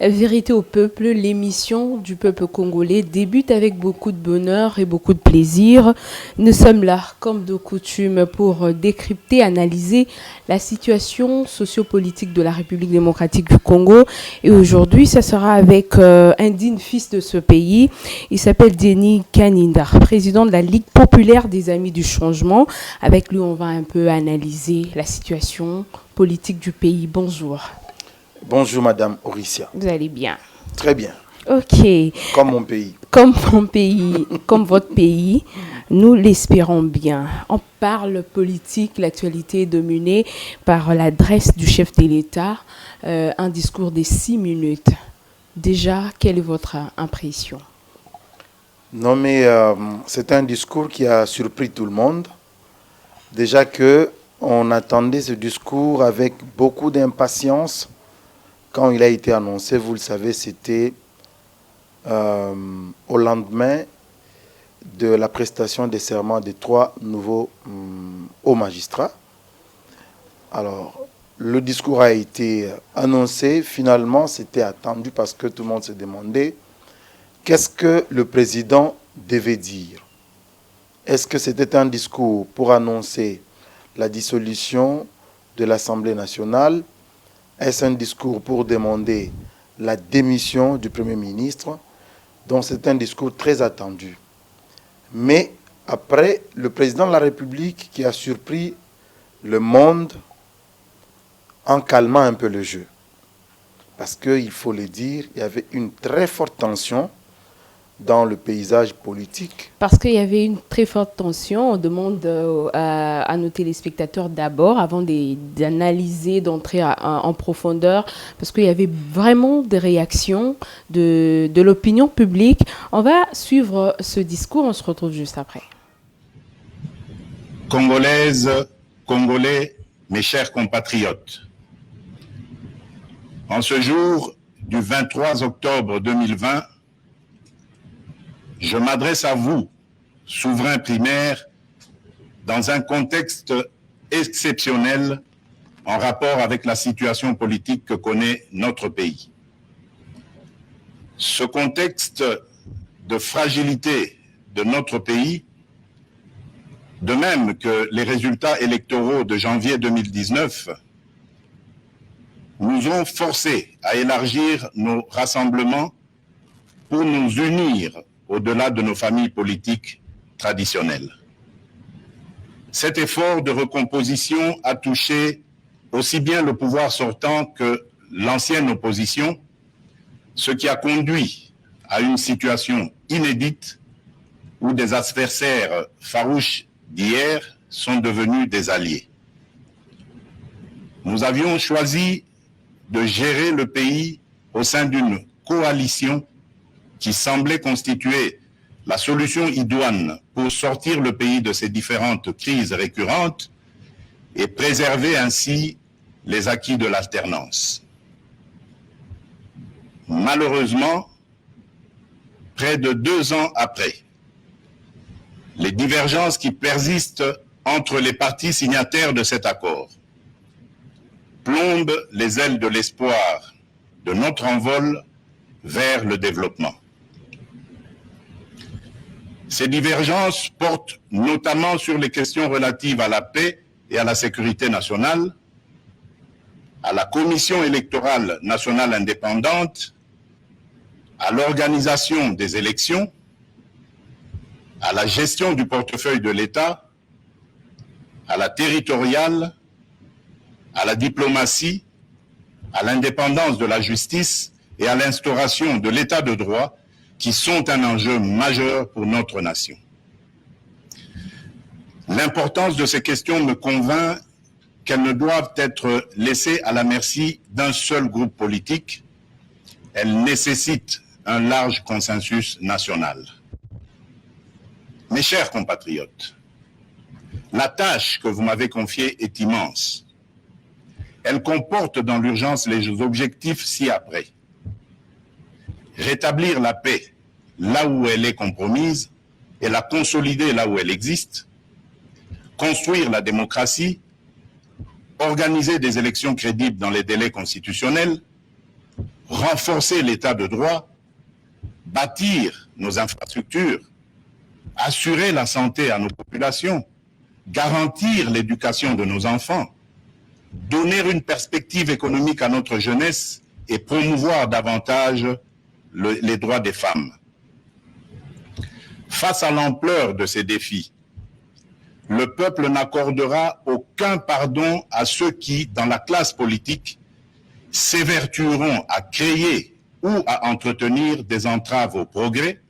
Vérité au peuple, l'émission du peuple congolais débute avec beaucoup de bonheur et beaucoup de plaisir. Nous sommes là, comme de coutume, pour décrypter, analyser la situation sociopolitique de la République démocratique du Congo. Et aujourd'hui, ça sera avec un digne fils de ce pays. Il s'appelle Denis Kaninda, président de la Ligue populaire des Amis du Changement. Avec lui, on va un peu analyser la situation politique du pays. Bonjour. Bonjour Madame Auricia. Vous allez bien? Très bien. Ok. Comme mon pays. Comme mon pays, comme votre pays, nous l'espérons bien. On parle politique, l'actualité est dominée par l'adresse du chef de l'État, un discours de 6 minutes. Déjà, quelle est votre impression? Non mais c'est un discours qui a surpris tout le monde. Déjà que on attendait ce discours avec beaucoup d'impatience. Quand il a été annoncé, vous le savez, c'était au lendemain de la prestation des serments des 3 nouveaux hauts magistrats. Alors, le discours a été annoncé. Finalement, c'était attendu parce que tout le monde se demandait qu'est-ce que le président devait dire. Est-ce que c'était un discours pour annoncer la dissolution de l'Assemblée nationale? Est-ce un discours pour demander la démission du Premier ministre? Donc c'est un discours très attendu. Mais après, le président de la République qui a surpris le monde en calmant un peu le jeu. Parce qu'il faut le dire, il y avait une très forte tension dans le paysage politique. Parce qu'il y avait une très forte tension, on demande à nos téléspectateurs d'abord, avant d'analyser, d'entrer en profondeur, parce qu'il y avait vraiment des réactions de l'opinion publique. On va suivre ce discours, on se retrouve juste après. Congolaises, Congolais, mes chers compatriotes, en ce jour du 23 octobre 2020, je m'adresse à vous, souverains primaires, dans un contexte exceptionnel en rapport avec la situation politique que connaît notre pays. Ce contexte de fragilité de notre pays, de même que les résultats électoraux de janvier 2019, nous ont forcés à élargir nos rassemblements pour nous unir au-delà de nos familles politiques traditionnelles. Cet effort de recomposition a touché aussi bien le pouvoir sortant que l'ancienne opposition, ce qui a conduit à une situation inédite où des adversaires farouches d'hier sont devenus des alliés. Nous avions choisi de gérer le pays au sein d'une coalition qui semblait constituer la solution idoine pour sortir le pays de ces différentes crises récurrentes et préserver ainsi les acquis de l'alternance. Malheureusement, près de 2 ans après, les divergences qui persistent entre les parties signataires de cet accord plombent les ailes de l'espoir de notre envol vers le développement. Ces divergences portent notamment sur les questions relatives à la paix et à la sécurité nationale, à la Commission électorale nationale indépendante, à l'organisation des élections, à la gestion du portefeuille de l'État, à la territoriale, à la diplomatie, à l'indépendance de la justice et à l'instauration de l'État de droit, qui sont un enjeu majeur pour notre nation. L'importance de ces questions me convainc qu'elles ne doivent être laissées à la merci d'un seul groupe politique. Elles nécessitent un large consensus national. Mes chers compatriotes, la tâche que vous m'avez confiée est immense. Elle comporte dans l'urgence les objectifs ci-après. Rétablir la paix là où elle est compromise et la consolider là où elle existe, construire la démocratie, organiser des élections crédibles dans les délais constitutionnels, renforcer l'état de droit, bâtir nos infrastructures, assurer la santé à nos populations, garantir l'éducation de nos enfants, donner une perspective économique à notre jeunesse et promouvoir davantage les droits des femmes. Face à l'ampleur de ces défis, le peuple n'accordera aucun pardon à ceux qui, dans la classe politique, s'évertueront à créer ou à entretenir des entraves au progrès,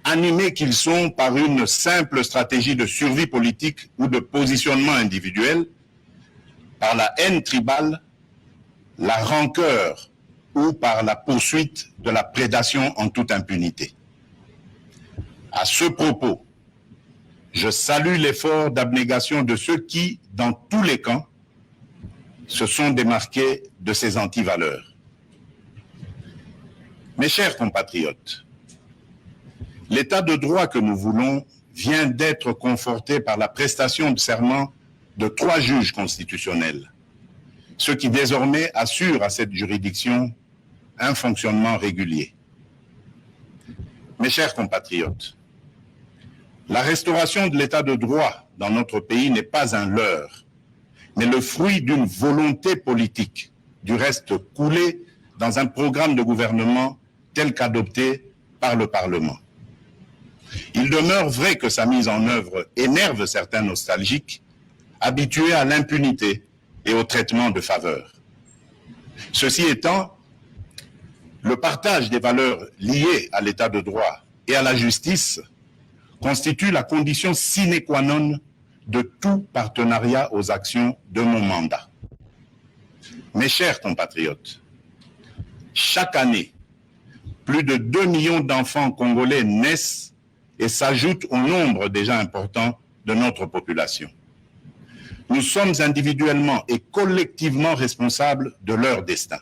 animés qu'ils sont par une simple stratégie de survie politique ou de positionnement individuel, par la haine tribale, la rancœur ou par la poursuite de la prédation en toute impunité. À ce propos, je salue l'effort d'abnégation de ceux qui, dans tous les camps, se sont démarqués de ces antivaleurs. Mes chers compatriotes, l'état de droit que nous voulons vient d'être conforté par la prestation de serment de 3 juges constitutionnels, ce qui désormais assure à cette juridiction un fonctionnement régulier. Mes chers compatriotes, la restauration de l'état de droit dans notre pays n'est pas un leurre, mais le fruit d'une volonté politique, du reste coulée dans un programme de gouvernement tel qu'adopté par le Parlement. Il demeure vrai que sa mise en œuvre énerve certains nostalgiques, habitués à l'impunité et au traitement de faveur. Ceci étant, le partage des valeurs liées à l'état de droit et à la justice constitue la condition sine qua non de tout partenariat aux actions de mon mandat. Mes chers compatriotes, chaque année, plus de 2 millions d'enfants congolais naissent et s'ajoutent au nombre déjà important de notre population. Nous sommes individuellement et collectivement responsables de leur destin.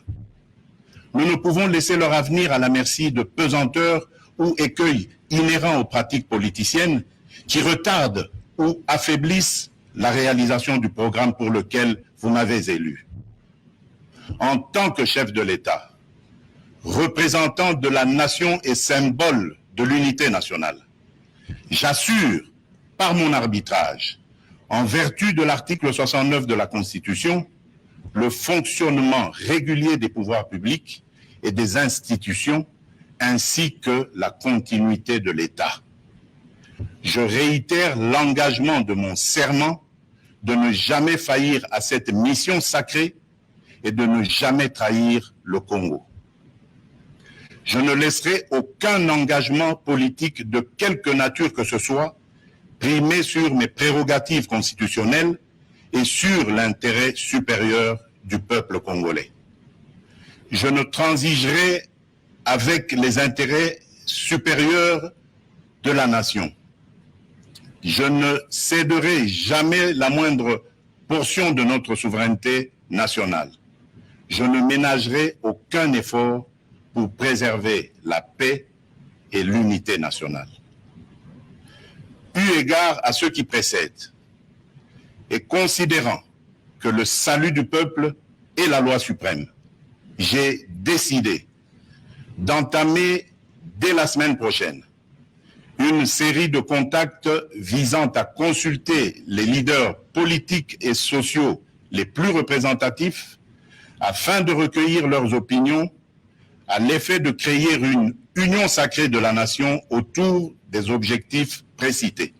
Nous ne pouvons laisser leur avenir à la merci de pesanteurs ou écueils inhérents aux pratiques politiciennes qui retardent ou affaiblissent la réalisation du programme pour lequel vous m'avez élu. En tant que chef de l'État, représentant de la nation et symbole de l'unité nationale, j'assure par mon arbitrage, en vertu de l'article 69 de la Constitution, le fonctionnement régulier des pouvoirs publics et des institutions, ainsi que la continuité de l'État. Je réitère l'engagement de mon serment de ne jamais faillir à cette mission sacrée et de ne jamais trahir le Congo. Je ne laisserai aucun engagement politique de quelque nature que ce soit primer sur mes prérogatives constitutionnelles et sur l'intérêt supérieur du peuple congolais. Je ne transigerai avec les intérêts supérieurs de la nation. Je ne céderai jamais la moindre portion de notre souveraineté nationale. Je ne ménagerai aucun effort pour préserver la paix et l'unité nationale. Eu égard à ce qui précède, et considérant que le salut du peuple est la loi suprême, j'ai décidé d'entamer dès la semaine prochaine une série de contacts visant à consulter les leaders politiques et sociaux les plus représentatifs afin de recueillir leurs opinions à l'effet de créer une union sacrée de la nation autour des objectifs précités.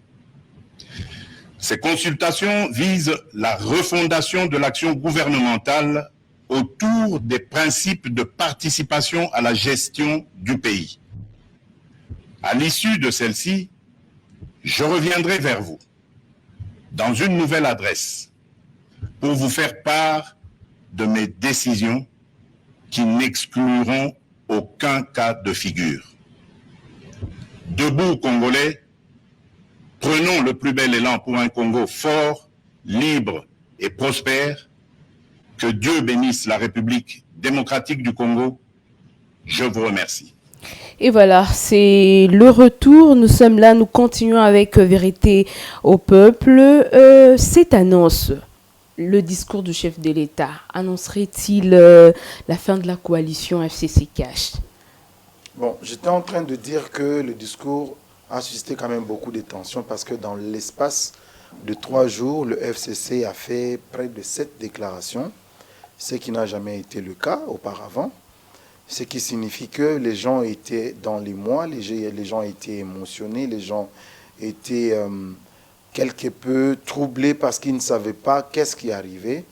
Ces consultations visent la refondation de l'action gouvernementale autour des principes de participation à la gestion du pays. À l'issue de celle-ci, je reviendrai vers vous dans une nouvelle adresse pour vous faire part de mes décisions qui n'excluront aucun cas de figure. Debout, Congolais, prenons le plus bel élan pour un Congo fort, libre et prospère. Que Dieu bénisse la République démocratique du Congo. Je vous remercie. Et voilà, c'est le retour. Nous sommes là, nous continuons avec Vérité au peuple. Cette annonce le discours du chef de l'État annoncerait-il la fin de la coalition FCC-Cash? Bon, j'étais en train de dire que le discours a suscité quand même beaucoup de tensions parce que dans l'espace de 3 jours, le FCC a fait près de 7 déclarations, ce qui n'a jamais été le cas auparavant, ce qui signifie que les gens étaient dans les mois, les gens étaient émotionnés, les gens étaient quelque peu troublés parce qu'ils ne savaient pas qu'est-ce qui arrivait.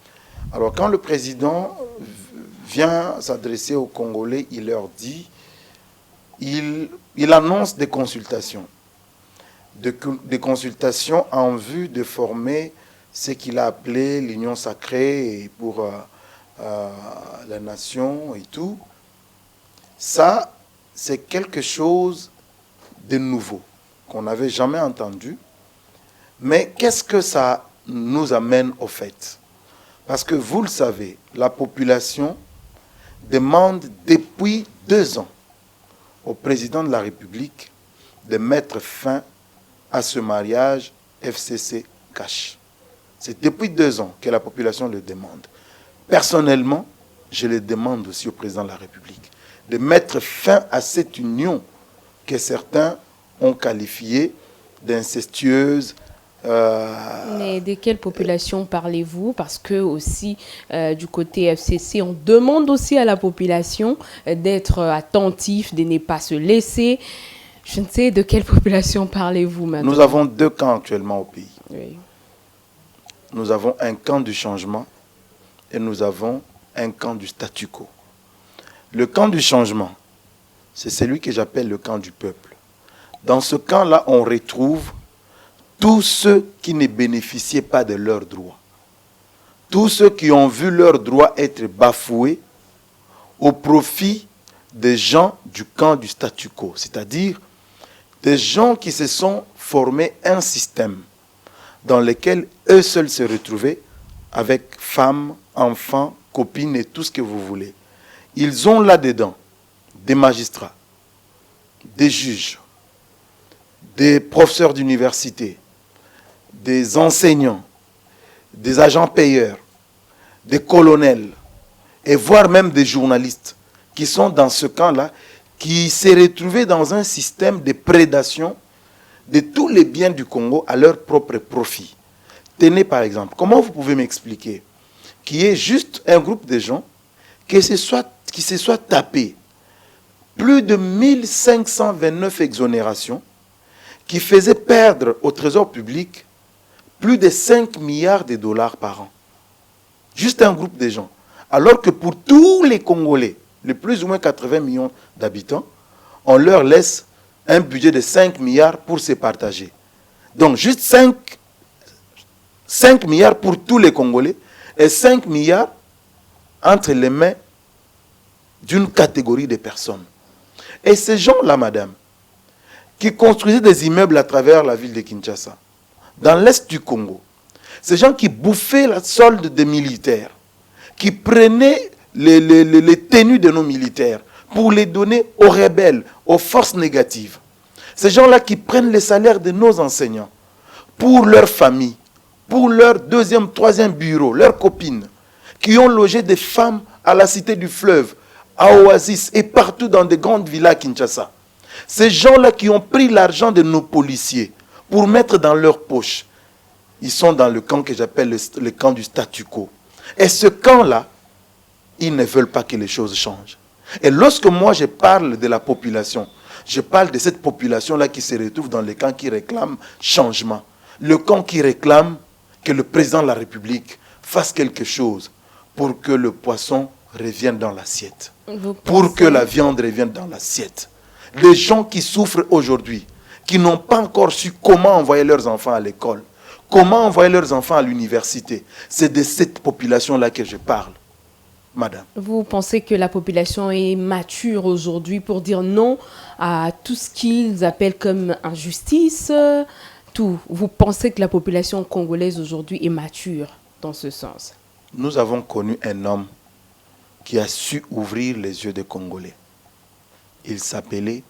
Alors quand le président vient s'adresser aux Congolais, il leur dit, il annonce des consultations. Des consultations en vue de former ce qu'il a appelé l'Union sacrée pour la nation et tout. Ça, c'est quelque chose de nouveau qu'on n'avait jamais entendu. Mais qu'est-ce que ça nous amène au fait? Parce que vous le savez, la population demande depuis 2 ans au président de la République de mettre fin à ce mariage FCC-Cash. C'est depuis 2 ans que la population le demande. Personnellement, je le demande aussi au président de la République de mettre fin à cette union que certains ont qualifiée d'incestueuse. Mais de quelle population parlez-vous? Parce que aussi du côté FCC, on demande aussi à la population d'être attentif, de ne pas se laisser. Je ne sais de quelle population parlez-vous maintenant. Nous avons 2 camps actuellement au pays. Oui. Nous avons un camp du changement et nous avons un camp du statu quo. Le camp du changement, c'est celui que j'appelle le camp du peuple. Dans ce camp-là, on retrouve tous ceux qui ne bénéficiaient pas de leurs droits. Tous ceux qui ont vu leurs droits être bafoués au profit des gens du camp du statu quo, c'est-à-dire des gens qui se sont formés un système dans lequel eux seuls se retrouvaient avec femmes, enfants, copines et tout ce que vous voulez. Ils ont là-dedans des magistrats, des juges, des professeurs d'université, des enseignants, des agents payeurs, des colonels, et voire même des journalistes qui sont dans ce camp-là, qui s'est retrouvé dans un système de prédation de tous les biens du Congo à leur propre profit. Tenez par exemple, comment vous pouvez m'expliquer qu'il y ait juste un groupe de gens qui se soit tapé plus de 1529 exonérations qui faisaient perdre au trésor public plus de 5 milliards de dollars par an. Juste un groupe de gens. Alors que pour tous les Congolais, les plus ou moins 80 millions d'habitants, on leur laisse un budget de 5 milliards pour se partager. Donc juste 5 milliards pour tous les Congolais et 5 milliards entre les mains d'une catégorie de personnes. Et ces gens-là, madame, qui construisaient des immeubles à travers la ville de Kinshasa, dans l'est du Congo, ces gens qui bouffaient la solde des militaires, qui prenaient les tenues de nos militaires pour les donner aux rebelles, aux forces négatives. Ces gens-là qui prennent les salaires de nos enseignants pour leur famille, pour leur 2e, 3e bureau, leurs copines, qui ont logé des femmes à la Cité du Fleuve, à Oasis et partout dans des grandes villas à Kinshasa. Ces gens-là qui ont pris l'argent de nos policiers pour mettre dans leur poche, ils sont dans le camp que j'appelle le camp du statu quo. Et ce camp-là, ils ne veulent pas que les choses changent. Et lorsque moi je parle de la population, je parle de cette population-là qui se retrouve dans le camp qui réclame changement. Le camp qui réclame que le président de la République fasse quelque chose pour que le poisson revienne dans l'assiette. Pour que la viande revienne dans l'assiette. Les gens qui souffrent aujourd'hui, qui n'ont pas encore su comment envoyer leurs enfants à l'école, comment envoyer leurs enfants à l'université, c'est de cette population-là que je parle. Madame. Vous pensez que la population est mature aujourd'hui pour dire non à tout ce qu'ils appellent comme injustice, tout? Vous pensez que la population congolaise aujourd'hui est mature dans ce sens? Nous avons connu un homme qui a su ouvrir les yeux des Congolais. Il s'appelait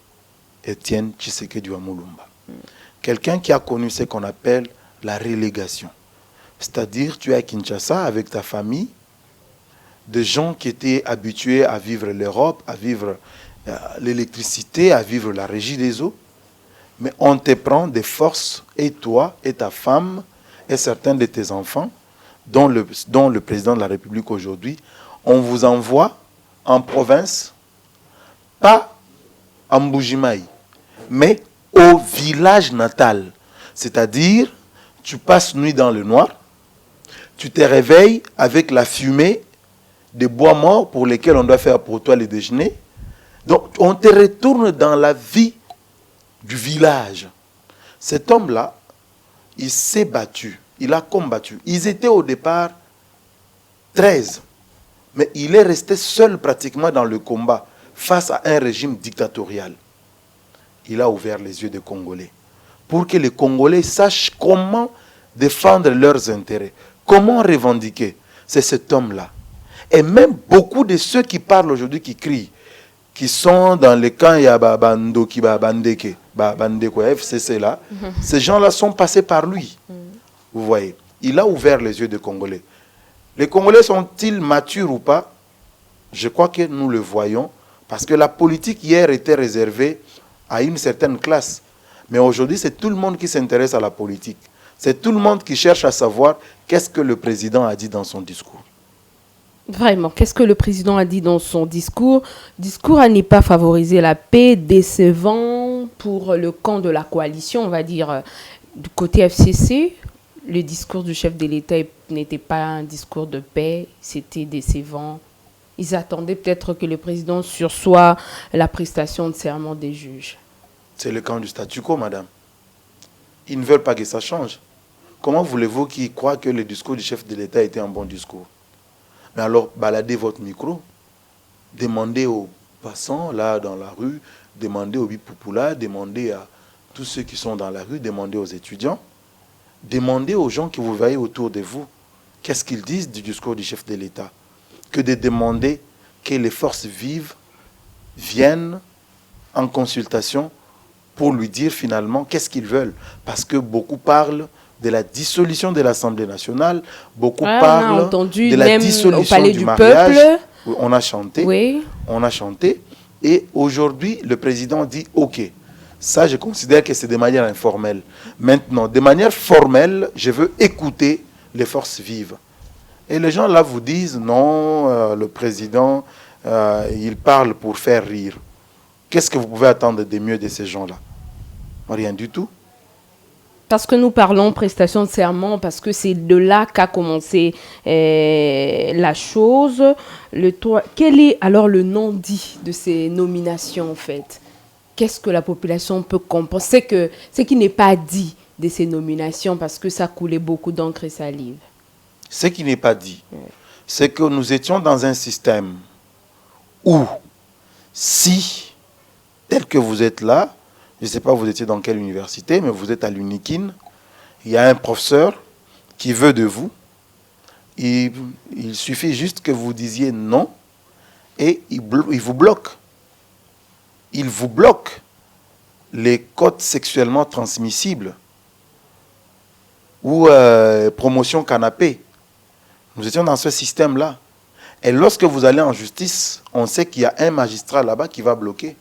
Étienne Tshisekedi Mulumba. Quelqu'un qui a connu ce qu'on appelle la relégation. C'est-à-dire, tu es à Kinshasa avec ta famille, de gens qui étaient habitués à vivre l'Europe, à vivre l'électricité, à vivre la régie des eaux. Mais on te prend des forces, et toi, et ta femme, et certains de tes enfants, dont le président de la République aujourd'hui, on vous envoie en province, pas en Mbujimaï, mais au village natal. C'est-à-dire, tu passes nuit dans le noir, tu te réveilles avec la fumée des bois morts pour lesquels on doit faire pour toi le déjeuner. Donc, on te retourne dans la vie du village. Cet homme-là, il s'est battu, il a combattu. Ils étaient au départ 13, mais il est resté seul pratiquement dans le combat face à un régime dictatorial. Il a ouvert les yeux des Congolais pour que les Congolais sachent comment défendre leurs intérêts, comment revendiquer. C'est cet homme-là. Et même beaucoup de ceux qui parlent aujourd'hui, qui crient, qui sont dans les camps, il y a Bandoki, Bandeke, Bandeko, FCC là, ces gens-là sont passés par lui. Vous voyez, il a ouvert les yeux des Congolais. Les Congolais sont-ils matures ou pas? Je crois que nous le voyons, parce que la politique hier était réservée à une certaine classe. Mais aujourd'hui, c'est tout le monde qui s'intéresse à la politique. C'est tout le monde qui cherche à savoir qu'est-ce que le président a dit dans son discours. Vraiment, qu'est-ce que le président a dit dans son discours? Discours à ne pas favoriser la paix, décevant pour le camp de la coalition, on va dire, du côté FCC. Le discours du chef de l'État n'était pas un discours de paix, c'était décevant. Ils attendaient peut-être que le président sursoie la prestation de serment des juges. C'est le camp du statu quo, madame. Ils ne veulent pas que ça change. Comment voulez-vous qu'ils croient que le discours du chef de l'État était un bon discours? Mais alors, baladez votre micro, demandez aux passants, là, dans la rue, demandez aux Bipoupoula, demandez à tous ceux qui sont dans la rue, demandez aux étudiants, demandez aux gens que vous voyez autour de vous, qu'est-ce qu'ils disent du discours du chef de l'État, que de demander que les forces vives viennent en consultation pour lui dire finalement qu'est-ce qu'ils veulent. Parce que beaucoup parlent de la dissolution de l'Assemblée nationale, beaucoup parlent de la dissolution du mariage. Peuple. On a chanté, oui. On a chanté, et aujourd'hui le président dit ok. Ça, je considère que c'est de manière informelle. Maintenant, de manière formelle, je veux écouter les forces vives. Et les gens là vous disent non, le président, il parle pour faire rire. Qu'est-ce que vous pouvez attendre de mieux de ces gens-là? Rien du tout. Parce que nous parlons prestation de serment, parce que c'est de là qu'a commencé la chose. Quel est alors le non-dit de ces nominations en fait? Qu'est-ce que la population peut comprendre? Ce qui n'est pas dit de ces nominations, parce que ça coulait beaucoup d'encre et salive. Ce qui n'est pas dit, c'est que nous étions dans un système où, si, tel que vous êtes là, je ne sais pas vous étiez dans quelle université, mais vous êtes à l'UNIKIN, il y a un professeur qui veut de vous, il suffit juste que vous disiez non, et il vous bloque. Il vous bloque les codes sexuellement transmissibles ou promotion canapé. Nous étions dans ce système-là. Et lorsque vous allez en justice, on sait qu'il y a un magistrat là-bas qui va bloquer.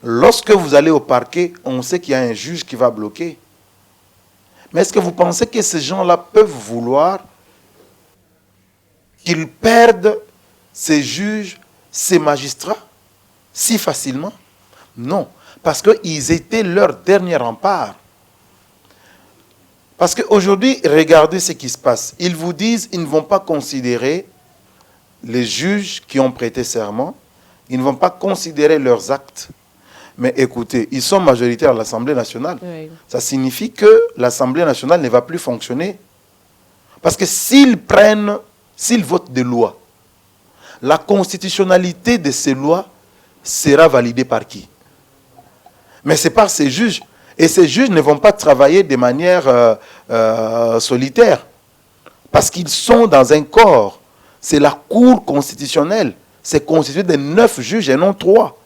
Lorsque vous allez au parquet, on sait qu'il y a un juge qui va bloquer. Mais est-ce que vous pensez que ces gens-là peuvent vouloir qu'ils perdent ces juges, ces magistrats, si facilement? Non, parce qu'ils étaient leur dernier rempart. Parce qu'aujourd'hui, regardez ce qui se passe. Ils vous disent qu'ils ne vont pas considérer les juges qui ont prêté serment, ils ne vont pas considérer leurs actes. Mais écoutez, ils sont majoritaires à l'Assemblée nationale. Oui. Ça signifie que l'Assemblée nationale ne va plus fonctionner. Parce que s'ils votent des lois, la constitutionnalité de ces lois sera validée par qui? Mais c'est par ces juges. Et ces juges ne vont pas travailler de manière solitaire. Parce qu'ils sont dans un corps. C'est la Cour constitutionnelle. C'est constitué de 9 juges et non 3.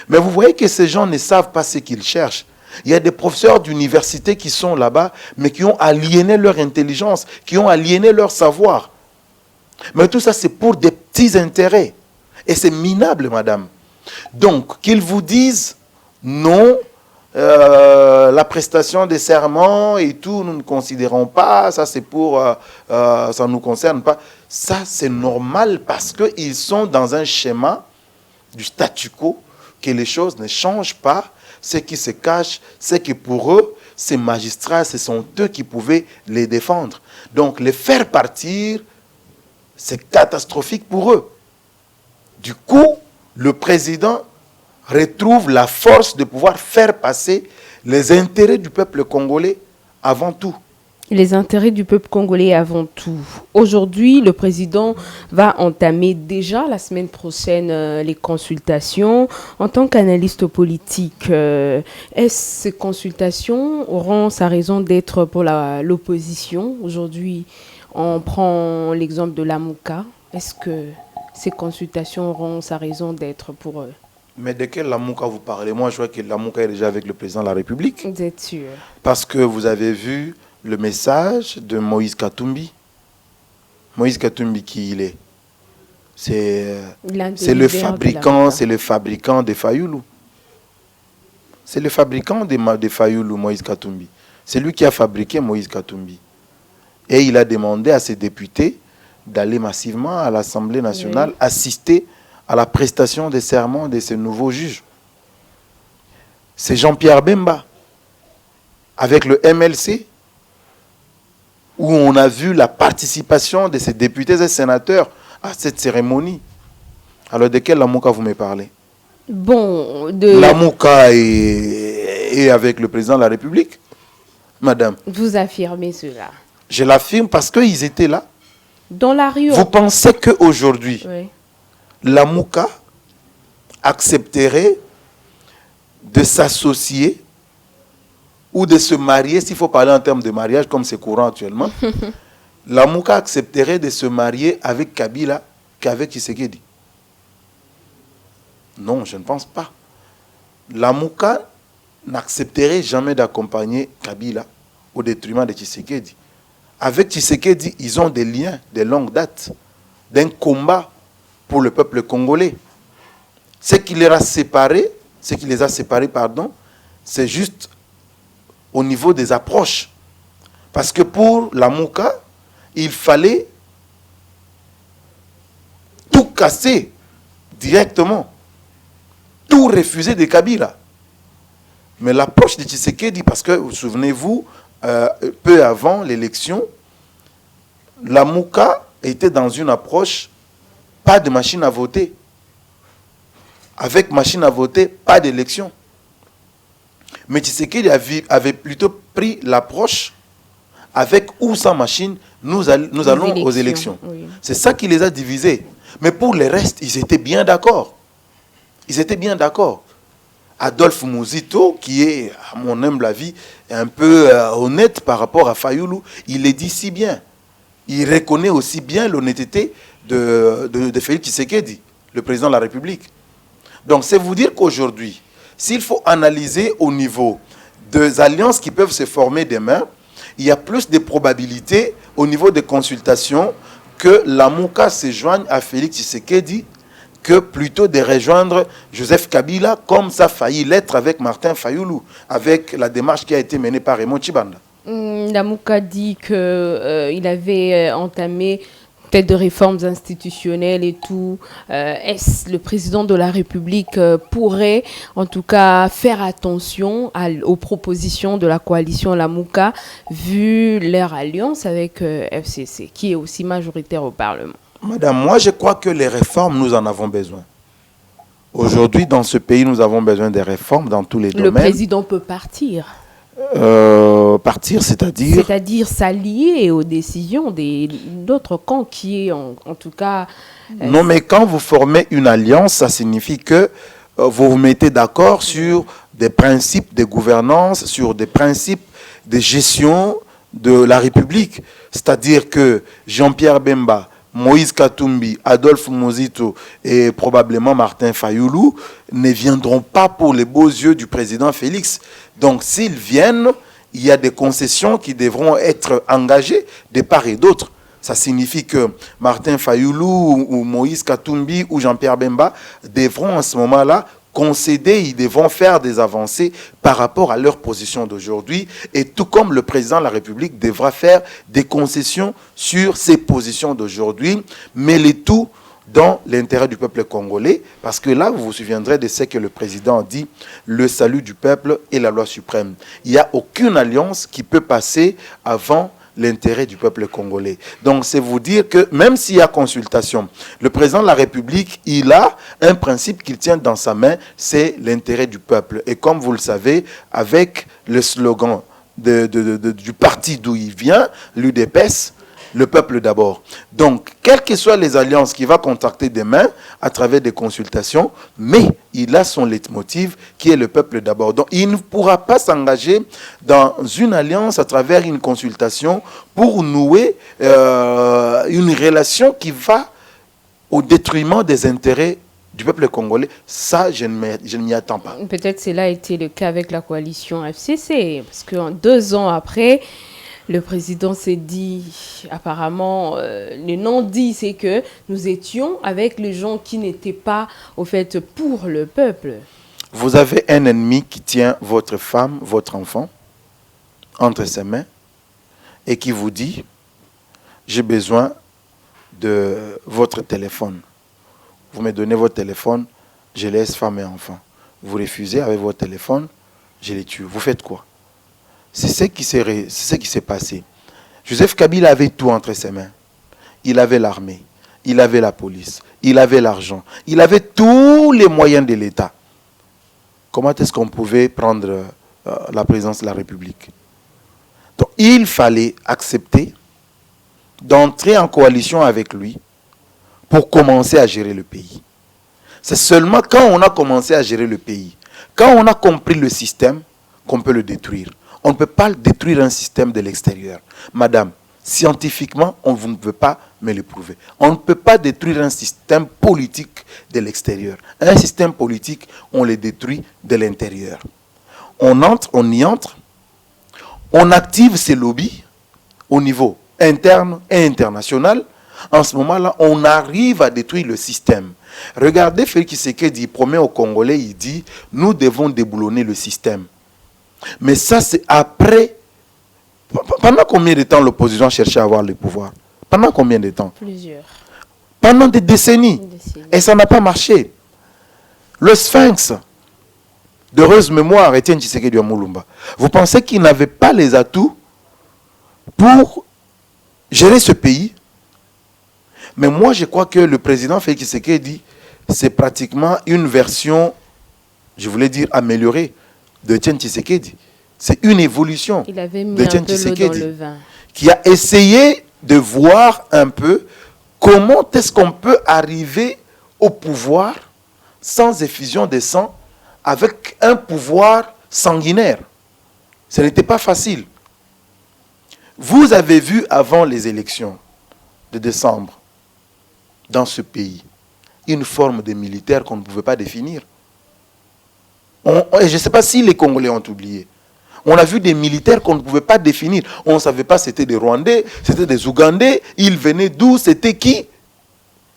Mais vous voyez que ces gens ne savent pas ce qu'ils cherchent. Il y a des professeurs d'université qui sont là-bas, mais qui ont aliéné leur intelligence, qui ont aliéné leur savoir. Mais tout ça, c'est pour des petits intérêts. Et c'est minable, madame. Donc, qu'ils vous disent non, la prestation des serments et tout, nous ne considérons pas, ça c'est pour, ça ne nous concerne pas. Ça, c'est normal parce qu'ils sont dans un schéma du statu quo, que les choses ne changent pas. Ce qui se cache, c'est que pour eux, ces magistrats, ce sont eux qui pouvaient les défendre. Donc, les faire partir, c'est catastrophique pour eux. Du coup, le président retrouve la force de pouvoir faire passer les intérêts du peuple congolais avant tout. Les intérêts du peuple congolais avant tout. Aujourd'hui, le président va entamer déjà la semaine prochaine les consultations. En tant qu'analyste politique, est-ce ces consultations auront sa raison d'être pour l'opposition? Aujourd'hui, on prend l'exemple de Lamuka. Est-ce que ces consultations auront sa raison d'être pour eux? Mais de quel Lamuka vous parlez? Moi, je vois que Lamuka est déjà avec le président de la République. Vous êtes sûr? Parce que vous avez vu le message de Moïse Katumbi. Moïse Katumbi, qui il est? C'est le fabricant de Fayoulou. C'est le fabricant de Fayoulou, Moïse Katumbi. C'est lui qui a fabriqué Moïse Katumbi. Et il a demandé à ses députés d'aller massivement à l'Assemblée nationale assister à la prestation des serments de ce nouveau juge. C'est Jean-Pierre Bemba, avec le MLC, où on a vu la participation de ces députés et sénateurs à cette cérémonie. Alors, de quel Lamuka vous me parlez? Bon, Lamuka est avec le président de la République, madame. Vous affirmez cela? Je l'affirme parce qu'ils étaient là. Dans la rue. Vous pensez qu'aujourd'hui, Lamuka accepterait de s'associer ou de se marier, s'il faut parler en termes de mariage, comme c'est courant actuellement, Lamuka accepterait de se marier avec Kabila qu'avec Tshisekedi? Non, je ne pense pas. Lamuka n'accepterait jamais d'accompagner Kabila au détriment de Tshisekedi. Avec Tshisekedi, ils ont des liens de longue date, d'un combat pour le peuple congolais. Ce qui les a séparés, c'est juste au niveau des approches. Parce que pour Lamuka, il fallait tout casser directement, tout refuser de Kabila. Mais l'approche de Tshisekedi, parce que, vous souvenez-vous, peu avant l'élection, Lamuka était dans une approche, pas de machine à voter. Avec machine à voter, pas d'élection. Mais Tshisekedi avait plutôt pris l'approche, avec ou sans machine, nous allons aux élections. Oui. C'est ça qui les a divisés. Mais pour le reste, ils étaient bien d'accord. Ils étaient bien d'accord. Adolphe Mouzito, qui est, à mon humble avis, un peu honnête par rapport à Fayoulou, il le dit si bien. Il reconnaît aussi bien l'honnêteté de Félix Tshisekedi, le président de la République. Donc, c'est vous dire qu'aujourd'hui, s'il faut analyser au niveau des alliances qui peuvent se former demain, il y a plus de probabilités au niveau des consultations que Lamuka se joigne à Félix Tshisekedi que plutôt de rejoindre Joseph Kabila, comme ça a failli l'être avec Martin Fayoulou, avec la démarche qui a été menée par Raymond Tshibanda. Lamuka dit qu'il avait entamé peut-être de réformes institutionnelles et tout. Est-ce le président de la République pourrait en tout cas faire attention aux propositions de la coalition Lamuka, vu leur alliance avec FCC, qui est aussi majoritaire au Parlement? Madame, moi je crois que les réformes, nous en avons besoin. Aujourd'hui, dans ce pays, nous avons besoin des réformes dans tous les domaines. Le président peut partir. Partir, c'est-à-dire? C'est-à-dire s'allier aux décisions d'autres camps qui est en tout cas... Non, mais quand vous formez une alliance, ça signifie que vous vous mettez d'accord sur des principes de gouvernance, sur des principes de gestion de la République. C'est-à-dire que Jean-Pierre Bemba Moïse Katumbi, Adolphe Mozito et probablement Martin Fayoulou ne viendront pas pour les beaux yeux du président Félix. Donc s'ils viennent, il y a des concessions qui devront être engagées de part et d'autre. Ça signifie que Martin Fayoulou ou Moïse Katumbi ou Jean-Pierre Bemba devront en ce moment-là concéder, ils devront faire des avancées par rapport à leur position d'aujourd'hui, et tout comme le président de la République devra faire des concessions sur ses positions d'aujourd'hui, mais les tout dans l'intérêt du peuple congolais, parce que là, vous vous souviendrez de ce que le président dit, le salut du peuple et la loi suprême. Il n'y a aucune alliance qui peut passer avant l'intérêt du peuple congolais. Donc, c'est vous dire que même s'il y a consultation, le président de la République, il a un principe qu'il tient dans sa main, c'est l'intérêt du peuple. Et comme vous le savez, avec le slogan du parti d'où il vient, l'UDPS, le peuple d'abord. Donc, quelles que soient les alliances qu'il va contacter demain à travers des consultations, mais il a son leitmotiv qui est le peuple d'abord. Donc, il ne pourra pas s'engager dans une alliance à travers une consultation pour nouer une relation qui va au détriment des intérêts du peuple congolais. Ça, je ne m'y attends pas. Peut-être cela a été le cas avec la coalition FCC, parce que 2 ans après, le président s'est dit, apparemment, le non-dit, c'est que nous étions avec les gens qui n'étaient pas, au fait, pour le peuple. Vous avez un ennemi qui tient votre femme, votre enfant, entre ses mains, et qui vous dit, j'ai besoin de votre téléphone. Vous me donnez votre téléphone, je laisse femme et enfant. Vous refusez avec votre téléphone, je les tue. Vous faites quoi? C'est ce qui s'est passé. Joseph Kabila avait tout entre ses mains. Il avait l'armée, il avait la police, il avait l'argent, il avait tous les moyens de l'État. Comment est-ce qu'on pouvait prendre la présidence de la République? Donc, il fallait accepter d'entrer en coalition avec lui pour commencer à gérer le pays. C'est seulement quand on a commencé à gérer le pays, quand on a compris le système, qu'on peut le détruire. On ne peut pas détruire un système de l'extérieur. Madame, scientifiquement, vous ne pouvez pas me le prouver. On ne peut pas détruire un système politique de l'extérieur. Un système politique, on le détruit de l'intérieur. On y entre, on active ces lobbies au niveau interne et international. En ce moment-là, on arrive à détruire le système. Regardez Félix Tshisekedi, il promet aux Congolais, il dit, nous devons déboulonner le système. Mais ça, c'est après. Pendant combien de temps l'opposition cherchait à avoir le pouvoir? Pendant combien de temps? Plusieurs. Pendant des décennies. Et ça n'a pas marché. Le Sphinx, d'heureuse mémoire, Étienne Tshisekedi Mulumba, vous pensez qu'il n'avait pas les atouts pour gérer ce pays? Mais moi, je crois que le président Félix Tshisekedi, c'est pratiquement une version, je voulais dire améliorée, de Étienne Tshisekedi. C'est une évolution Il avait mis de Étienne un peu l'eau Tshisekedi dans le vin. qui a essayé de voir un peu comment est-ce qu'on peut arriver au pouvoir sans effusion de sang, avec un pouvoir sanguinaire. Ce n'était pas facile. Vous avez vu avant les élections de décembre, dans ce pays, une forme de militaire qu'on ne pouvait pas définir. Je ne sais pas si les Congolais ont oublié. On a vu des militaires qu'on ne pouvait pas définir. On ne savait pas si c'était des Rwandais, c'était des Ougandais, ils venaient d'où, c'était qui.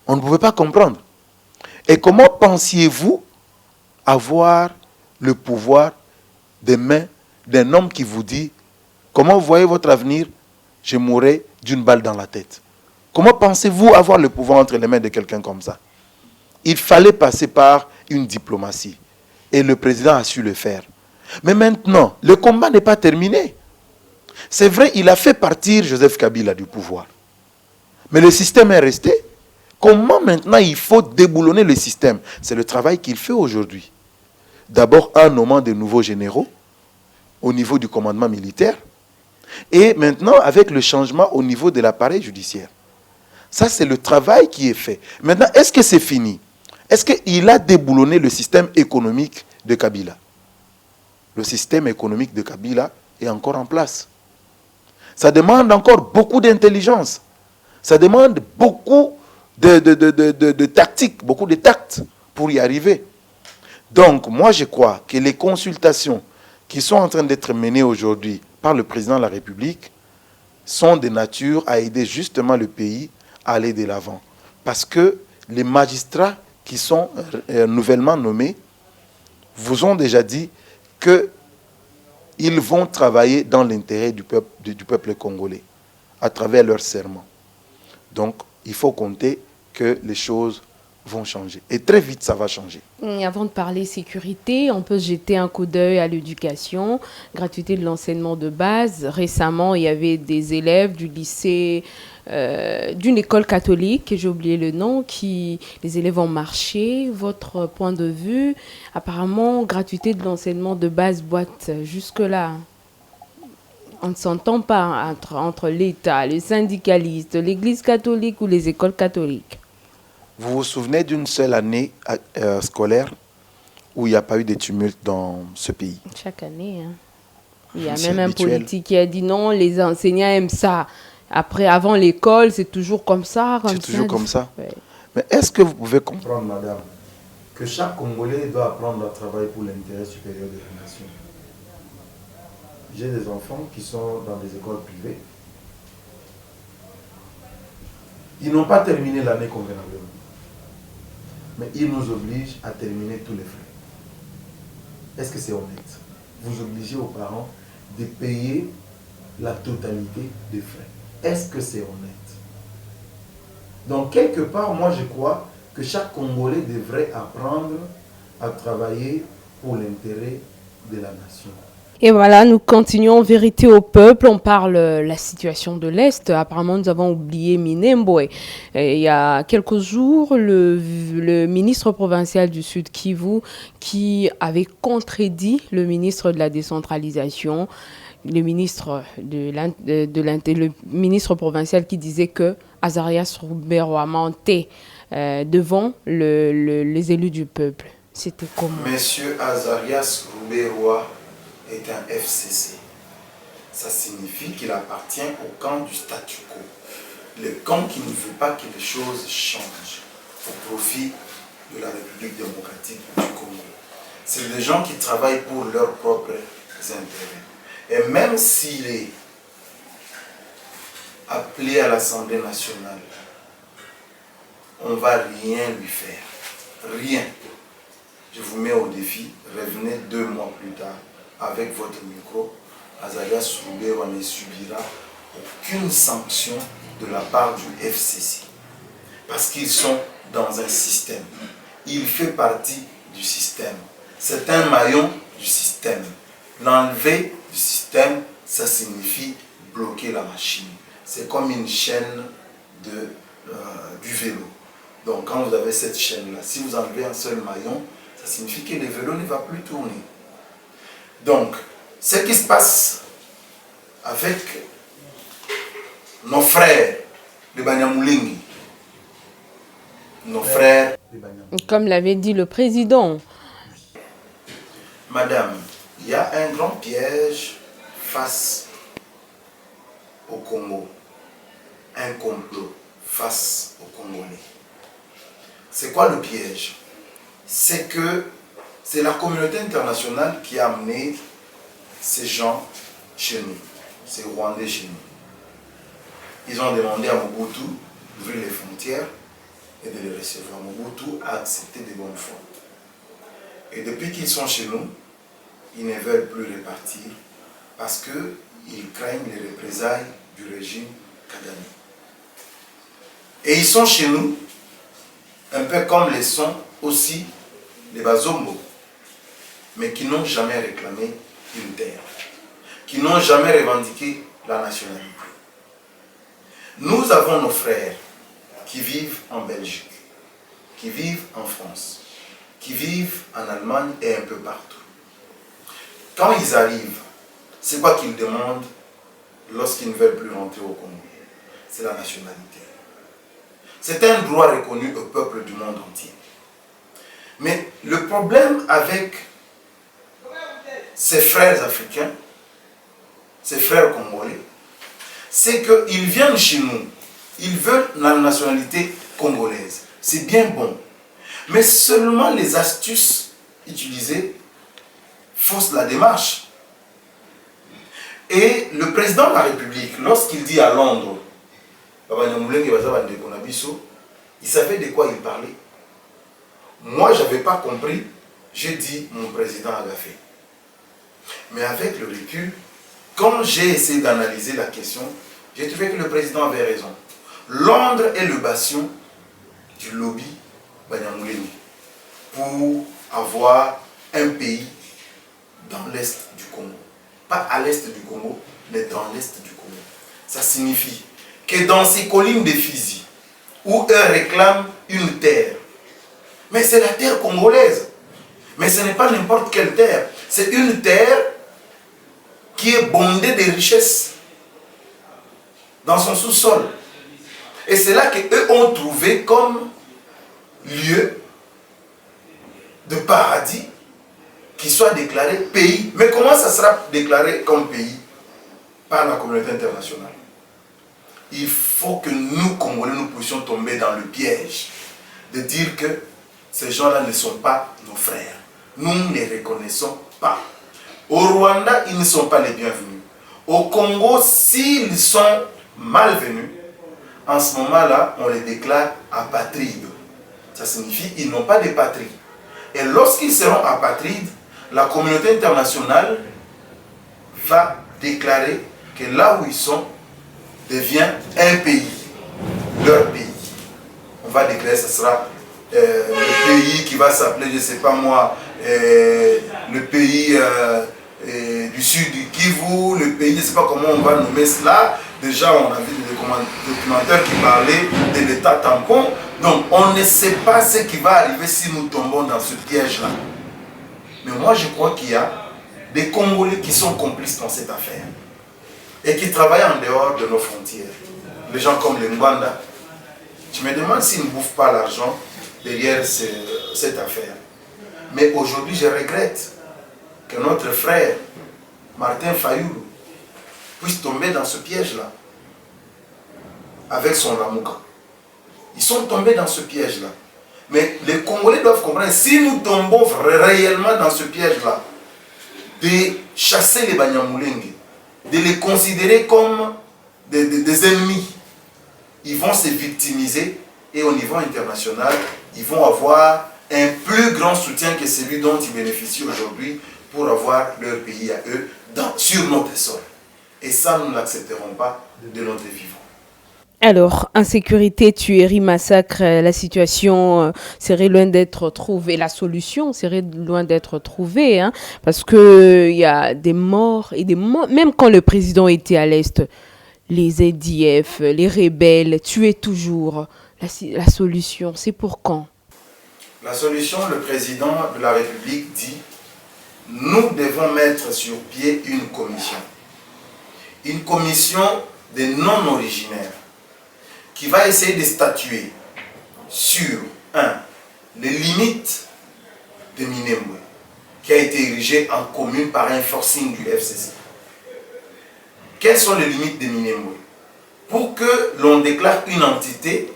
On ne pouvait pas comprendre. Et comment pensiez-vous avoir le pouvoir des mains d'un homme qui vous dit, comment vous voyez votre avenir? Je mourrai d'une balle dans la tête. Comment pensez-vous avoir le pouvoir entre les mains de quelqu'un comme ça? Il fallait passer par une diplomatie. Et le président a su le faire. Mais maintenant, le combat n'est pas terminé. C'est vrai, il a fait partir Joseph Kabila du pouvoir. Mais le système est resté. Comment maintenant il faut déboulonner le système? C'est le travail qu'il fait aujourd'hui. D'abord en nommant de nouveaux généraux au niveau du commandement militaire. Et maintenant avec le changement au niveau de l'appareil judiciaire. Ça, c'est le travail qui est fait. Maintenant, est-ce que c'est fini? Est-ce qu'il a déboulonné le système économique de Kabila? Le système économique de Kabila est encore en place. Ça demande encore beaucoup d'intelligence. Ça demande beaucoup de tactique, beaucoup de tact pour y arriver. Donc, moi, je crois que les consultations qui sont en train d'être menées aujourd'hui par le président de la République sont de nature à aider justement le pays à aller de l'avant. Parce que les magistrats qui sont nouvellement nommés vous ont déjà dit qu'ils vont travailler dans l'intérêt du peuple congolais à travers leurs serments. Donc, il faut compter que les choses vont changer. Et très vite, ça va changer. Et avant de parler sécurité, on peut jeter un coup d'œil à l'éducation, gratuité de l'enseignement de base. Récemment, il y avait des élèves du lycée, d'une école catholique, j'ai oublié le nom, les élèves ont marché. Votre point de vue, apparemment, gratuité de l'enseignement de base boîte jusque-là. On ne s'entend pas entre l'État, les syndicalistes, l'Église catholique ou les écoles catholiques. Vous vous souvenez d'une seule année scolaire où il n'y a pas eu de tumulte dans ce pays? Chaque année. Hein. Il y a même un politique qui a dit non, les enseignants aiment ça. Après, avant l'école, c'est toujours comme ça. C'est toujours comme ça. Ouais. Mais est-ce que vous pouvez comprendre, madame, que chaque Congolais doit apprendre à travailler pour l'intérêt supérieur de la nation? J'ai des enfants qui sont dans des écoles privées. Ils n'ont pas terminé l'année convenablement. Mais ils nous obligent à terminer tous les frais. Est-ce que c'est honnête? Vous obligez aux parents de payer la totalité des frais. Est-ce que c'est honnête? Donc, quelque part, moi, je crois que chaque Congolais devrait apprendre à travailler pour l'intérêt de la nation. Et voilà, nous continuons Vérité au peuple. On parle de la situation de l'Est. Apparemment, nous avons oublié Minembwe. Il y a quelques jours, le ministre provincial du Sud Kivu qui avait contredit le ministre de la décentralisation, le ministre le ministre provincial qui disait que Azarias Ruberwa mentait devant les élus du peuple. C'était comment? Monsieur Azarias Ruberwa est un FCC. Ça signifie qu'il appartient au camp du statu quo. Le camp qui ne veut pas que les choses changent au profit de la République démocratique du Congo. C'est des gens qui travaillent pour leurs propres intérêts. Et même s'il est appelé à l'Assemblée nationale, on ne va rien lui faire. Rien. Je vous mets au défi, revenez 2 mois plus tard avec votre micro, Azarias Ruberwa ne subira aucune sanction de la part du FCC. Parce qu'ils sont dans un système. Il fait partie du système. C'est un maillon du système. L'enlever du système, ça signifie bloquer la machine. C'est comme une chaîne du vélo. Donc quand vous avez cette chaîne-là, si vous enlevez un seul maillon, ça signifie que le vélo ne va plus tourner. Donc, ce qui se passe avec nos frères de Banyamulenge, nos frères de Banyamulenge. Comme l'avait dit le président. Madame, il y a un grand piège face au Congo. Un complot face aux Congolais. C'est quoi le piège? C'est que c'est la communauté internationale qui a amené ces gens chez nous, ces Rwandais chez nous. Ils ont demandé à Mobutu d'ouvrir les frontières et de les recevoir. Mobutu a accepté de bonne foi. Et depuis qu'ils sont chez nous, ils ne veulent plus repartir parce qu'ils craignent les représailles du régime Kagame. Et ils sont chez nous, un peu comme les sont aussi les Bazombo, mais qui n'ont jamais réclamé une terre, qui n'ont jamais revendiqué la nationalité. Nous avons nos frères qui vivent en Belgique, qui vivent en France, qui vivent en Allemagne et un peu partout. Quand ils arrivent, c'est quoi qu'ils demandent lorsqu'ils ne veulent plus rentrer au Congo? C'est la nationalité. C'est un droit reconnu au peuple du monde entier. Mais le problème avec ces frères africains, ces frères congolais, c'est qu'ils viennent chez nous Ils veulent la nationalité congolaise. C'est bien bon. Mais seulement les astuces utilisées faussent la démarche. Et le président de la République, lorsqu'il dit à Londres, il savait de quoi il parlait. Moi, je n'avais pas compris. J'ai dit, mon président a gaffé. Mais avec le recul, quand j'ai essayé d'analyser la question, j'ai trouvé que le président avait raison. Londres est le bastion du lobby Banyamulenge pour avoir un pays dans l'est du Congo. Pas à l'est du Congo, mais dans l'est du Congo. Ça signifie que dans ces collines de Fizi, où eux réclament une terre, mais c'est la terre congolaise. Mais ce n'est pas n'importe quelle terre. C'est une terre qui est bondée de richesses dans son sous-sol. Et c'est là qu'eux ont trouvé comme lieu de paradis qui soit déclaré pays. Mais comment ça sera déclaré comme pays par la communauté internationale? Il faut que nous, Congolais, nous puissions tomber dans le piège de dire que ces gens-là ne sont pas nos frères. Nous ne les reconnaissons pas. Au Rwanda, ils ne sont pas les bienvenus. Au Congo, s'ils sont malvenus, en ce moment-là, on les déclare apatrides. Ça signifie qu'ils n'ont pas de patrie. Et lorsqu'ils seront apatrides, la communauté internationale va déclarer que là où ils sont devient un pays, leur pays. On va déclarer que ce sera le pays qui va s'appeler, je ne sais pas moi, le pays du sud du Kivu, le pays, je ne sais pas comment on va nommer cela. Déjà, on a vu des documentaires qui parlaient de l'état tampon. Donc, on ne sait pas ce qui va arriver si nous tombons dans ce piège-là. Mais moi, je crois qu'il y a des Congolais qui sont complices dans cette affaire et qui travaillent en dehors de nos frontières. Les gens comme les Ngwanda. Je me demande s'ils ne bouffent pas l'argent derrière cette affaire. Mais aujourd'hui, je regrette que notre frère, Martin Fayoulou, puisse tomber dans ce piège-là, avec son Lamuka. Ils sont tombés dans ce piège-là. Mais les Congolais doivent comprendre, si nous tombons réellement dans ce piège-là, de chasser les Banyamulenge, de les considérer comme des ennemis, ils vont se victimiser et au niveau international, ils vont avoir un plus grand soutien que celui dont ils bénéficient aujourd'hui pour avoir leur pays à eux sur notre sol. Et ça, nous ne l'accepterons pas de notre vivant. Alors, insécurité, tuerie, massacre, la situation serait loin d'être trouvée. La solution serait loin d'être trouvée, hein, parce qu'il y a des morts et des morts. Même quand le président était à l'Est, les ADF, les rebelles tuaient toujours. La solution, c'est pour quand? La solution, le président de la République dit, nous devons mettre sur pied une commission. Une commission des non-originaires qui va essayer de statuer sur, les limites de Minembwe, qui a été érigée en commune par un forcing du FCC. Quelles sont les limites de Minembwe? Pour que l'on déclare une entité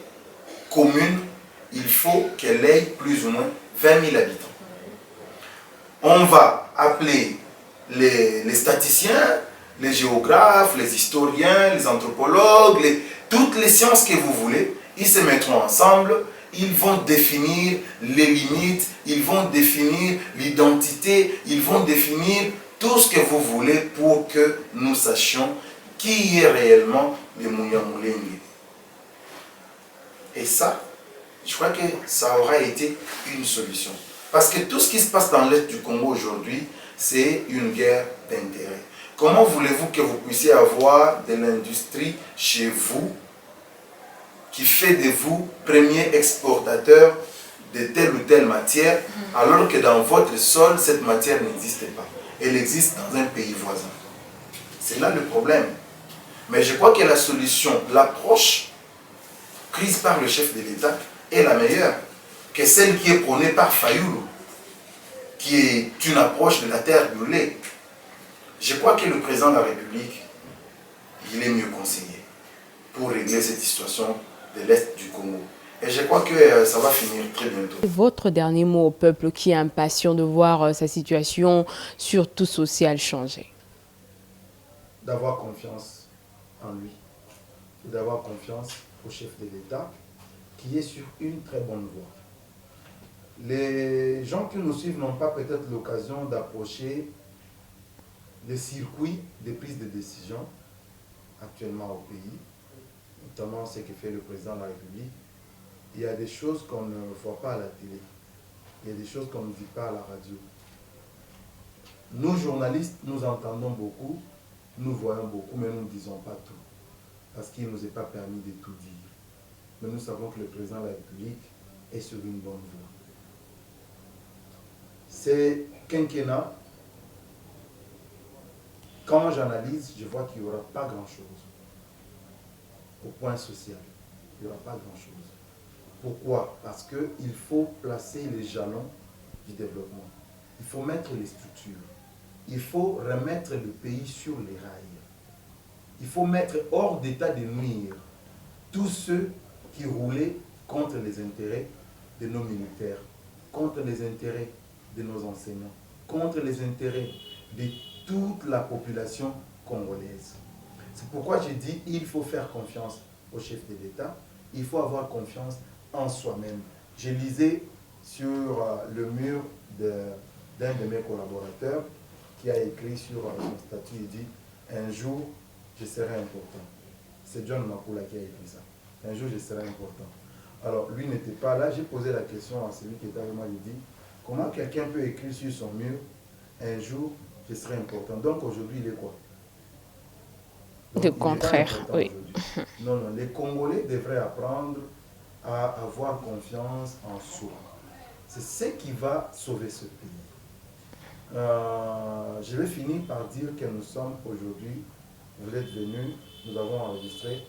commune, il faut qu'elle ait plus ou moins 20 000 habitants. On va appeler les statisticiens, les géographes, les historiens, les anthropologues, toutes les sciences que vous voulez, ils se mettront ensemble, ils vont définir les limites, ils vont définir l'identité, ils vont définir tout ce que vous voulez pour que nous sachions qui est réellement les Munyamulenge. Et ça, je crois que ça aura été une solution. Parce que tout ce qui se passe dans l'Est du Congo aujourd'hui, c'est une guerre d'intérêt. Comment voulez-vous que vous puissiez avoir de l'industrie chez vous qui fait de vous premier exportateur de telle ou telle matière, alors que dans votre sol, cette matière n'existe pas. Elle existe dans un pays voisin. C'est là le problème. Mais je crois que la solution, l'approche prise par le chef de l'État est la meilleure que celle qui est prônée par Fayoulou, qui est une approche de la terre brûlée. Je crois que le président de la République, il est mieux conseillé. pour régler cette situation de l'Est du Congo. Et je crois que ça va finir très bientôt. Votre dernier mot au peuple qui est impatient de voir sa situation, surtout sociale, changer? D'avoir confiance en lui, d'avoir confiance au chef de l'État qui est sur une très bonne voie. Les gens qui nous suivent n'ont pas peut-être l'occasion d'approcher les circuits de prise de décision actuellement au pays, notamment ce que fait le président de la République. Il y a des choses qu'on ne voit pas à la télé, il y a des choses qu'on ne dit pas à la radio. Nous, journalistes, nous entendons beaucoup, nous voyons beaucoup, mais nous ne disons pas tout, parce qu'il ne nous est pas permis de tout dire. Mais nous savons que le président de la République est sur une bonne voie. C'est quinquennat. Quand j'analyse, je vois qu'il n'y aura pas grand-chose. Au point social, il n'y aura pas grand-chose. Pourquoi? Parce qu'il faut placer les jalons du développement. Il faut mettre les structures. Il faut remettre le pays sur les rails. Il faut mettre hors d'état de nuire tous ceux qui roulaient contre les intérêts de nos militaires, contre les intérêts de nos enseignants, contre les intérêts de toute la population congolaise. C'est pourquoi j'ai dit il faut faire confiance au chef de l'État, il faut avoir confiance en soi-même. Je lisais sur le mur d'un de mes collaborateurs qui a écrit sur son statut, il dit « Un jour, je serai important ». C'est John Makula qui a écrit ça. « Un jour, je serai important ». Alors, lui n'était pas là. J'ai posé la question à celui qui était avec moi. Il dit « Comment quelqu'un peut écrire sur son mur « Un jour, je serai important ». Donc, aujourd'hui, il est quoi? Donc, Le contraire, oui. Non, non, les Congolais devraient apprendre à avoir confiance en soi. C'est ce qui va sauver ce pays. Je vais finir par dire que nous sommes aujourd'hui, vous êtes venus, nous avons enregistré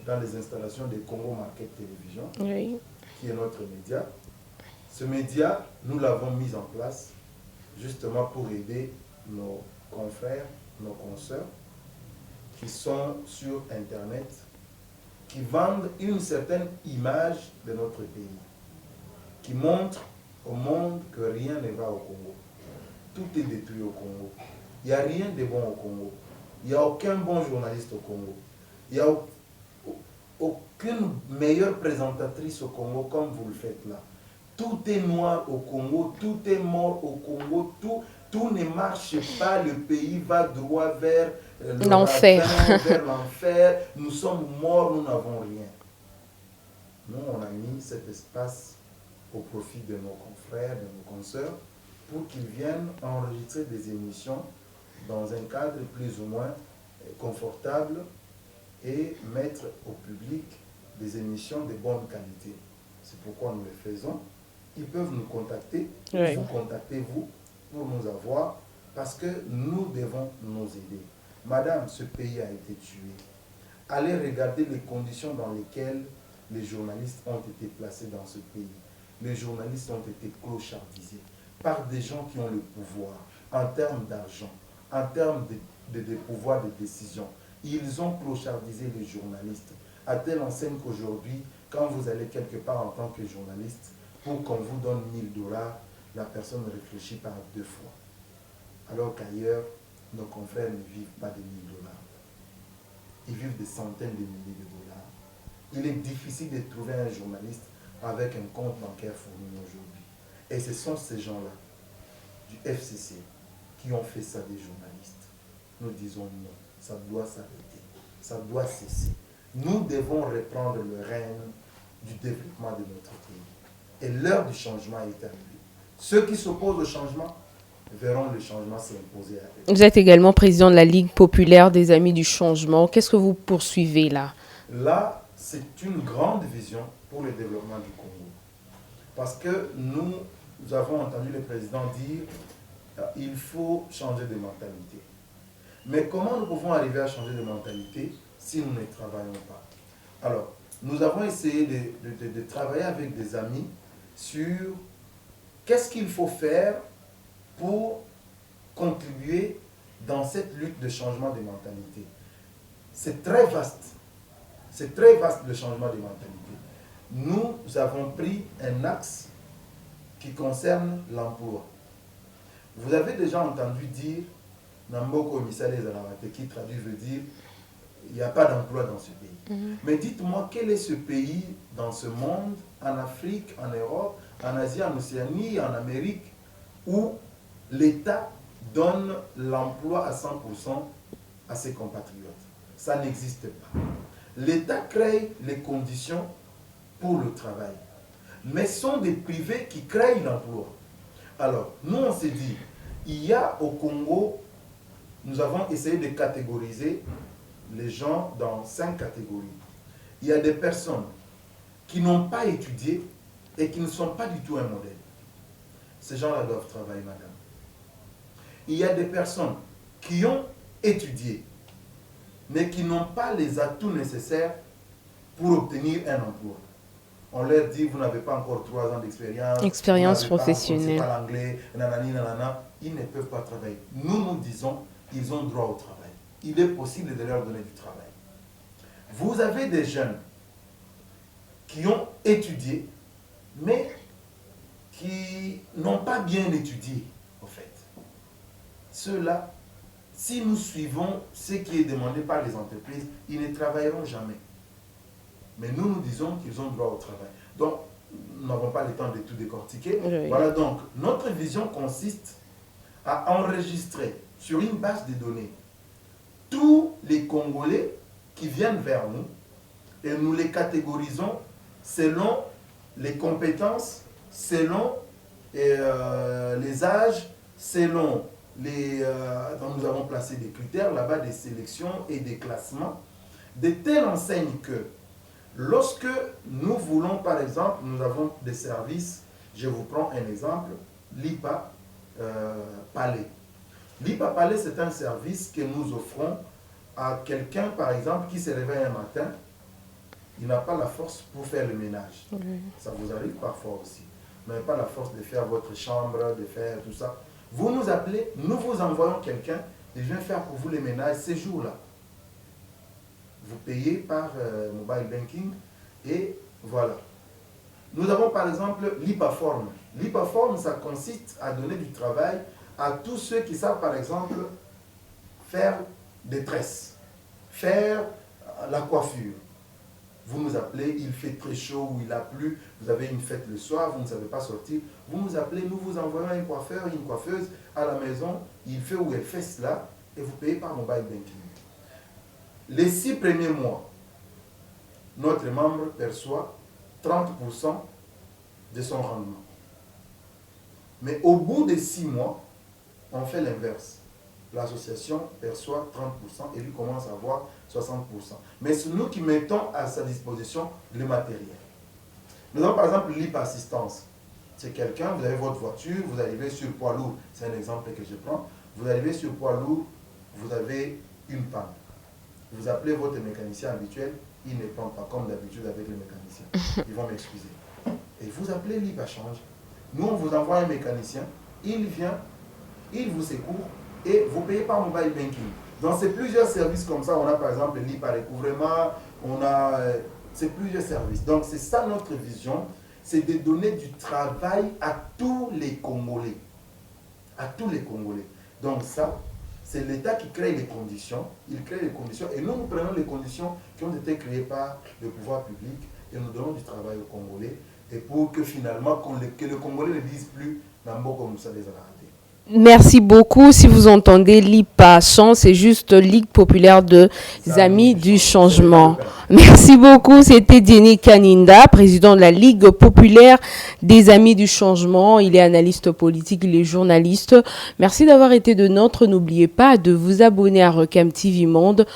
dans les installations de Congo Market Télévision, Oui. qui est notre média. Ce média, nous l'avons mis en place justement pour aider nos confrères, nos consoeurs qui sont sur Internet, qui vendent une certaine image de notre pays, qui montrent au monde que rien ne va au Congo. Tout est détruit au Congo. Il n'y a rien de bon au Congo. Il n'y a aucun bon journaliste au Congo. Il n'y a aucune meilleure présentatrice au Congo comme vous le faites là. Tout est noir au Congo, tout est mort au Congo, tout ne marche pas, le pays va droit vers l'enfer. Vers l'enfer. Nous sommes morts, nous n'avons rien. Nous, on a mis cet espace au profit de nos confrères, de nos consoeurs, pour qu'ils viennent enregistrer des émissions dans un cadre plus ou moins confortable et mettre au public des émissions de bonne qualité. C'est pourquoi nous le faisons. Ils peuvent nous contacter, oui. Vous contactez vous pour nous avoir, parce que nous devons nous aider. Madame, ce pays a été tué. Allez regarder les conditions dans lesquelles les journalistes ont été placés dans ce pays. Les journalistes ont été clochardisés par des gens qui ont le pouvoir en termes d'argent, en termes de pouvoir de décision. Ils ont clochardisé les journalistes à telle enseigne qu'aujourd'hui, quand vous allez quelque part en tant que journaliste, pour qu'on vous donne 1 000 $, la personne réfléchit par 2 fois. Alors qu'ailleurs, nos confrères ne vivent pas de 1 000 $. Ils vivent des centaines de milliers de dollars. Il est difficile de trouver un journaliste avec un compte bancaire fourni aujourd'hui. Et ce sont ces gens-là, du FCC, qui ont fait ça des journalistes. Nous disons non, ça doit s'arrêter, ça doit cesser. Nous devons reprendre le règne du développement de notre pays. Et l'heure du changement est arrivée. Ceux qui s'opposent au changement verront le changement s'imposer à eux. Vous êtes également président de la Ligue populaire des Amis du Changement. Qu'est-ce que vous poursuivez là? Là, c'est une grande vision pour le développement du Congo. Parce que nous avons entendu le président dire qu'il faut changer de mentalité. Mais comment nous pouvons arriver à changer de mentalité si nous ne travaillons pas? Alors, nous avons essayé de travailler avec des amis sur qu'est-ce qu'il faut faire pour contribuer dans cette lutte de changement de mentalité. C'est très vaste. C'est très vaste le changement de mentalité. Nous avons pris un axe qui concerne l'emploi. Vous avez déjà entendu dire Namboko Misale Zanawate, qui traduit veut dire il n'y a pas d'emploi dans ce pays. Mais dites-moi, quel est ce pays dans ce monde, en Afrique, en Europe, en Asie, en Océanie, en Amérique, où l'État donne l'emploi à 100% à ses compatriotes? Ça n'existe pas. L'État crée les conditions pour le travail. Mais ce sont des privés qui créent l'emploi. Alors, nous, on s'est dit, il y a au Congo, nous avons essayé de catégoriser les gens dans 5 catégories. Il y a des personnes qui n'ont pas étudié et qui ne sont pas du tout un modèle. Ces gens-là doivent travailler, madame. Il y a des personnes qui ont étudié, mais qui n'ont pas les atouts nécessaires pour obtenir un emploi. On leur dit, vous n'avez pas encore 3 ans d'expérience. Expérience professionnelle. Pas l'anglais, nanani, nanana. Ils ne peuvent pas travailler. Nous disons, ils ont droit au travail. Il est possible de leur donner du travail. Vous avez des jeunes qui ont étudié, mais qui n'ont pas bien étudié, en fait. Ceux-là, si nous suivons ce qui est demandé par les entreprises, ils ne travailleront jamais. Mais nous disons qu'ils ont droit au travail. Donc, nous n'avons pas le temps de tout décortiquer. Oui. Voilà, donc, notre vision consiste à enregistrer sur une base de données tous les Congolais qui viennent vers nous et nous les catégorisons selon les compétences, selon les âges, selon les... donc nous avons placé des critères là-bas, des sélections et des classements, de telle enseigne que lorsque nous voulons, par exemple, nous avons des services, je vous prends un exemple, l'IPA Palais. L'IPA Palais, c'est un service que nous offrons à quelqu'un, par exemple, qui se réveille un matin, il n'a pas la force pour faire le ménage. Ça vous arrive parfois aussi. Vous n'avez pas la force de faire votre chambre, de faire tout ça. Vous nous appelez, nous vous envoyons quelqu'un, il vient faire pour vous le ménage ces jours-là. Vous payez par mobile banking et voilà. Nous avons par exemple l'IPAForm. L'IPAForm, ça consiste à donner du travail à tous ceux qui savent par exemple faire des tresses, faire la coiffure. Vous nous appelez, il fait très chaud ou il a plu, vous avez une fête le soir, vous ne savez pas sortir. Vous nous appelez, nous vous envoyons un coiffeur, une coiffeuse à la maison, il fait ou elle fait cela et vous payez par mobile banking. Les 6 premiers mois, notre membre perçoit 30% de son rendement. Mais au bout de 6 mois, on fait l'inverse. L'association perçoit 30% et lui commence à avoir 60%. Mais c'est nous qui mettons à sa disposition le matériel. Nous avons par exemple l'IP Assistance. C'est quelqu'un, vous avez votre voiture, vous arrivez sur poids lourd. C'est un exemple que je prends. Vous arrivez sur poids lourd, vous avez une panne. Vous appelez votre mécanicien habituel, il ne prend pas comme d'habitude avec les mécaniciens. Ils vont m'excuser. Et vous appelez l'IP à change. Nous, on vous envoie un mécanicien, il vient, il vous secourt et vous payez par mobile banking. Donc, c'est plusieurs services comme ça. On a par exemple l'IP à recouvrement, on a... c'est plusieurs services. Donc, c'est ça notre vision, c'est de donner du travail à tous les Congolais. À tous les Congolais. Donc, ça... c'est l'État qui crée les conditions, il crée les conditions et nous prenons les conditions qui ont été créées par le pouvoir public et nous donnons du travail aux Congolais et pour que finalement que le Congolais ne dise plus Namboko Musale Zanawate. Merci beaucoup. Si vous entendez l'IPA Chant, c'est juste Ligue populaire des Amis du Changement. Merci beaucoup. C'était Diény Kaninda, président de la Ligue populaire des Amis du Changement. Il est analyste politique, il est journaliste. Merci d'avoir été de nôtre. N'oubliez pas de vous abonner à Recam TV Monde.